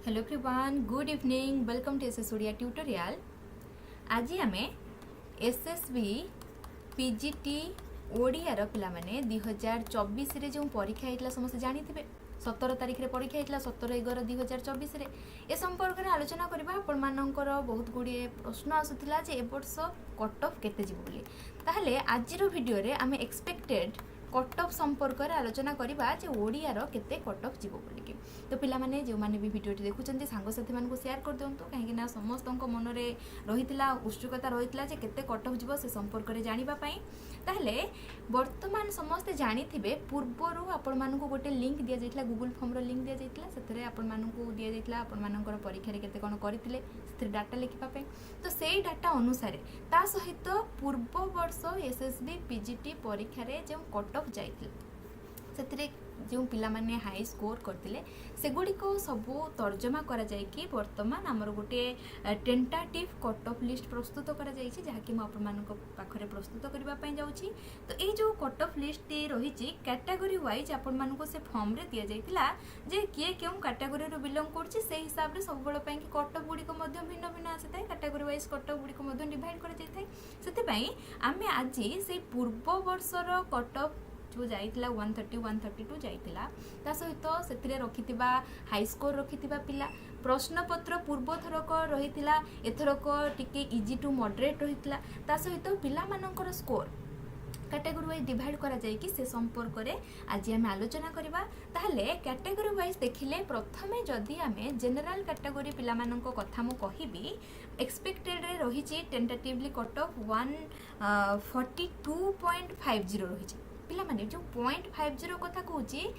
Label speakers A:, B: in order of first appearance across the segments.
A: Hello everyone, good evening, welcome to SS Odia tutorial. आज आम SSB PGT Odiyar पिला माने 2024 रे जो परीक्षा होता समस्त जानी थे 17 तारिख में परीक्षा होता 17/11/2024 ए संपर्क में आलोचना करवा। आपंकर बहुत गुड़िए प्रश्न आसूला ए वर्ष कट ऑफ केते जीव बोली। ताहले आजिर वीडियो रे आम एक्सपेक्टेड कट ऑफ संपर्क में आलोचना करवा जे ओडियार केते कट ऑफ जीव बोलिकी। तो पिला माने जो माने भी वीडियो देखुं सांगसाथी मानक शेयर कर दिंतु कहीं समस्त मन में रही उत्सुकता रही जे केते कट ऑफ जीव से संपर्क में जानापी। ताहले वर्तमान समस्ते जानी पूर्वर आपण मानक गोटे लिंक दि जाइथिला, गूगल फॉर्म रो लिंक दि जाइथिला, सेतरे आपण मानक दि जाइथिला आपण मानकर परीक्षा रे केते कोन करथिले से डाटा लिखिबा पे। तो सेही डाटा अनुसार ता सहित पूर्व वर्ष एसएसबी पीजीटी परीक्षा रे जे कट ऑफ जाइथिले सेतरे जो पिला माने हाई स्कोर करथिले सेगुडी को सबू तर्जमा करा जाय कि वर्तमान आमर गोटे टेंटाटिव कट ऑफ लिस्ट प्रस्तुत करा जाय छि जहा कि म आपण मानक पाखरे प्रस्तुत करबा पई जाउछि। तो ए जो कट ऑफ लिस्ट रही छि कैटेगरी वाइज आपण मानक से फॉर्म रे दिया जायतिला जे किए केउ कैटेगरी रो बिलोंग करछि से हिसाब रे सब बेले पई कि कट ऑफ गुडी को मध्य भिन्न भिन्न आसीथाय, कैटेगरी वाइज कट ऑफ गुडी को मध्य डिवाइड करा जायथाय। सेति पई आमे आजि से पूर्व वर्षर कट ऑफ जो जाइतिला 130 132 जाइतिला ता सहित सेतिरे रखितिबा हाई स्कोर रखितिबा पिला प्रश्न पत्र पूर्व थरक रहितिला एथरक टिके इजी टू मॉडरेट रहितिला ता सहित पिला मानकर स्कोर कैटेगरी वाइज डिवाइड करा जाय कि से संपर्क रे आज आम आलोचना करबा। ताहले कैटेगरी वाइज देखिले प्रथमे जदि आमे जनरल कैटेगरी पिला मानक कथा मु कहिबी एक्सपेक्टेड रे रही छि टेंटेटिवली कट ऑफ 142.50 रही छि पिला माने जो 0.50 कथा कहूची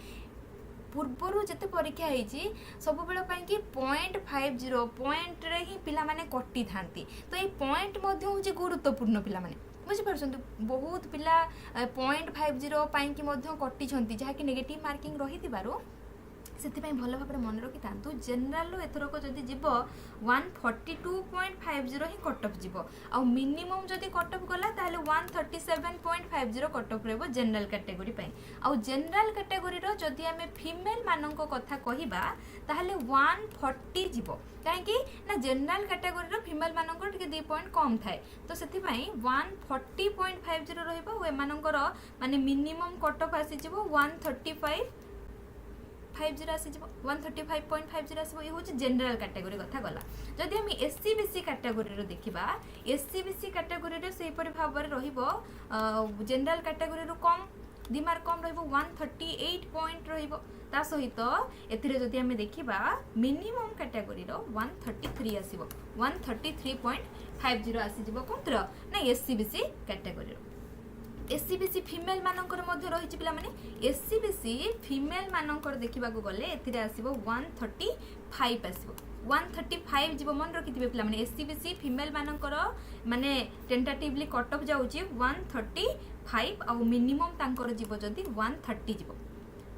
A: पूर्वर जिते परीक्षा होती सब बेल कि 0.50 पॉइंट रे ही पिला माने कटि थांती। तो ये पॉइंट मध्य होची गुरुत्वपूर्ण पिला माने बुझिपारछंतु बहुत पिला 0.50 पाई कि मध्य कटि छंती जहा कि नेगेटिव मार्किंग रही थिबारो सेतिपई भल भाव मन रखि थांतु। जनरल एथरक जदि जीव 142.50 ही कट ऑफ जीव आ मिनिमम जदि कट ऑफ गला ताहले 137.50 कट ऑफ रहबो जनरल कैटेगरी पई। आ जनरल कैटेगरी रो जदि हमें फीमेल मानक कथा कहिबा ताहले 140 जीव काहेकि ना जनरल कैटेगरी रो फीमेल मानक टिके 2 पॉइंट कम थाए। तो सेतिपई 140.50 रहबो ए मानकर माने मिनिमम कट ऑफ आसी जीव 135.50 आसी 135.50 आसो। ये हूँ जनरल कैटेगरी कथा गला। जदि हम एससी बीसी कैटेगरी देखा एससी बीसी कैटेगरी से भाव में जनरल कैटेगरी कम 2 मार्क कम रहिबो 138 पॉइंट रहिबो। ता सहित एथिरे जदि हम देखिबा मिनिमम कैटेगरी 133 आसीबो 133.50 आसी जिवो कोंत्र ना SC BC category. SC BC female मानकर मध्य रही पिला माने एससी बीसी फीमेल मानकर देखा गले एथिरे आसीबो 135 आसीबो 135 जीव मन रखिथिबे पिला माने एससी बीसी फीमेल मानकर माने टेंटेटिवली कट ऑफ जाउची 135 आ मिनिमम तांकर जीव जदी 130 जीव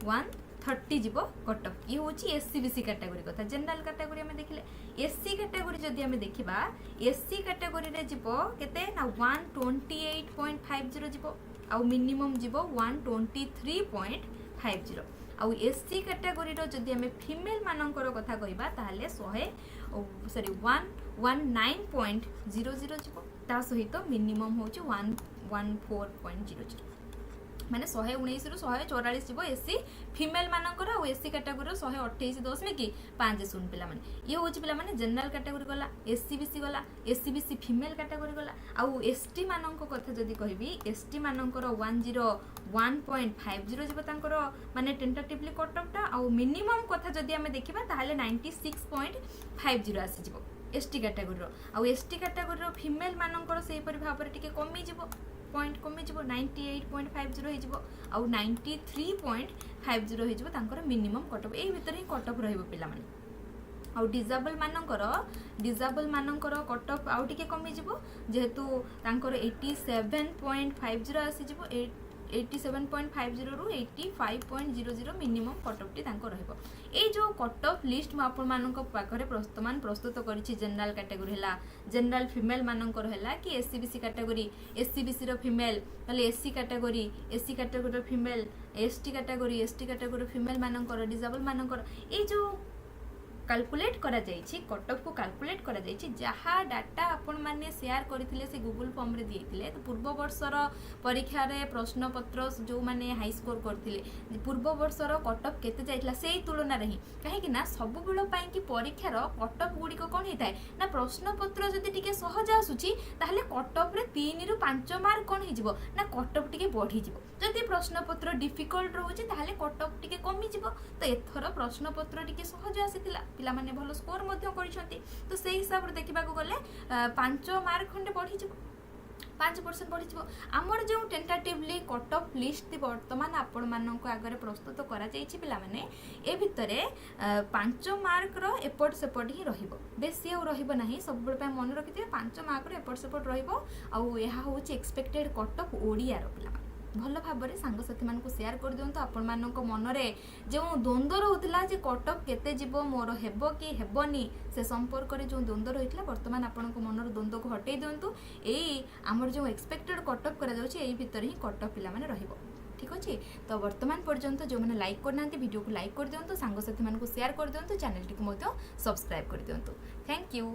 A: 130 जीव कट ऑफ। ये होची एससी बीसी कैटेगरी कथा। जनरल कैटेगरी हमें देखिले एससी कैटेगरी जदी हमें देखिबा एससी कैटेगरी रे जीव केते ना 128.50 जीव आ मिनिमम जीव 123.50 आ एससी कैटेगरी रो जदी हमें फीमेल मानकर कथा कहिबा ताहले 119.00 जीव ता सहित मिनिमम होची 114.00 माने 119 रु 144 जीव एससी फीमेल मानकर आ एससी कैटेगरी 128.50 पिला माने। ये होची पिला माने जनरल कैटेगरी गला एससी बीसी गला एससी बीसी फीमेल कैटेगरी गला। आ एसटी मानक कथा जदी कहबी एसटी मानकर 101.50 जीव तांकर माने टेंटेटिवली कट ऑफ टा आ मिनिमम कथा जदी हमें देखिबा ताहले 96.50 आसी जीव एसटी कैटेगरी रो। आ एसटी कैटेगरी रो फीमेल मानकर सेही परि भाव रे टिके कमी जीव पॉइंट कमी जीव 98.50 हो जीव आ 93.50 हो जीव तांकर मिनिमम कट ऑफ ए भीतर ही कट ऑफ रहइबो पिला माने। आ डिजेबल मानकर कट ऑफ आउ टिके कमी जीव जेहेतु तांकर 87.50 आसी जीव 87.50 रु 85.00 मिनिमम कट ऑफ टी तांको रहइबो। ए जो कट ऑफ लिस्ट म आपन मानक पाखरे प्रस्तुत करिछि जनरल कैटेगरी हला जनरल फीमेल मानकर हला कि SC BC category SC BC रो फीमेल तले एससी कैटेगरी रो फीमेल एसटी कैटेगरी फीमेल मानकर डिजेबल मानकर ए जो कैलकुलेट करा जाइछि कट ऑफ को कैलकुलेट करा जाइछि जहाँ डाटा आपण माने शेयर करथिले से गूगल फॉर्म रे दिथिले तो पूर्व वर्षर परीक्षा रे प्रश्न पत्र जो माने हाई स्कोर करथिले पूर्व वर्षर कट ऑफ केते जाइतला सेही तुलना रही काहे कि ना सब बेलो पई कि परीक्षा रो कट ऑफ गुडी को कोन हेताय ना प्रश्न पत्र जदी टिके सहज आसुची ताहले कट ऑफ रे 3 रु 5 मार्क कोन हि जिवो ना कट ऑफ टिके बढ़ी जिवो जदी प्रश्न पत्र डिफिकल्ट रहउची ताहले कट ऑफ टिके कमी जिवो तो एथरो प्रश्न पत्र टिके सहज आसीतिला पिला माने भलो स्कोर मध्य करिसंती तो सेही हिसाब रे देखिबा को गले 5 मार्क खंडे बढ़ी जिवो 5% बढ़ी जिवो हमर जो टेंटेटिवली कट ऑफ लिस्ट वर्तमान आपण मानन को आगरे प्रस्तुत करा जाइछि पिला माने ए भितरे 5 मार्क रो एपट सेपट ही रहिबो बेसी आ रहिबो नाही सब बेल पे मन रखिथिबे 5 मार्क रो एपट सेपट रहिबो आ एहा होछि एक्सपेक्टेड कट ऑफ ओडिया रो पिला भल भाव में सांगसाथी मानक शेयर कर दिंतु आपण मानक मनरे जो द्वंद्व रोला जे कट ऑफ केते जीवो मोर हेबो कि हेबनी से संपर्क रे जो द्वंद्व रहितला वर्तमान आपण मनर द्वंद्व को हटै दिंतु एई हमर जो एक्सपेक्टेड कट ऑफ करा जाउछि एई भीतर ही कट ऑफ पिला माने रहिबो ठीक अछि तो वर्तमान पर्यंत जो माने लाइक करना वीडियो को लाइक कर दिंतु सांगसाथी मानक शेयर कर दिंतु चैनल टी को मतो सब्सक्राइब कर दिंतु थैंक यू।